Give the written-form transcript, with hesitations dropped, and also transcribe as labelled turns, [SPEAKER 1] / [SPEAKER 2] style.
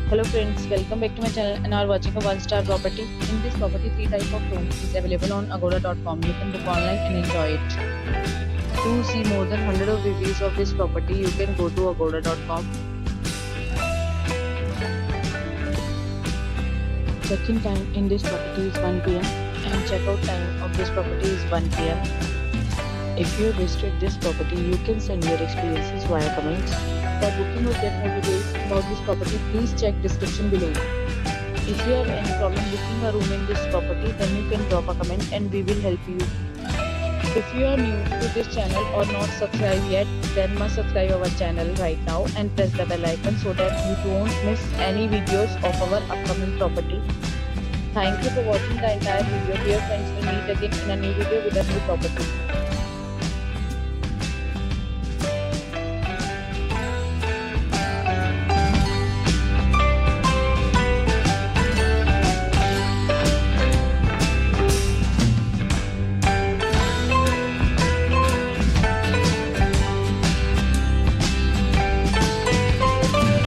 [SPEAKER 1] Hello friends, welcome back to my channel and are watching a one-star property. In this property, three type of rooms is available on agoda.com. You can book online and enjoy it. To see more than 100 of reviews of this property, you can go to agoda.com. Check-in time in this property is 1 p.m. and check-out time of this property is 1 p.m. If you visited this property, you can send your experiences via comments. For booking or get more details about this property, please check description below. If you have any problem booking a room in this property, then you can drop a comment and we will help you. If you are new to this channel or not subscribed yet, then must subscribe our channel right now and press the bell icon so that you don't miss any videos of our upcoming property. Thank you for watching the entire video. Dear friends, we'll meet again in a new video with a new property.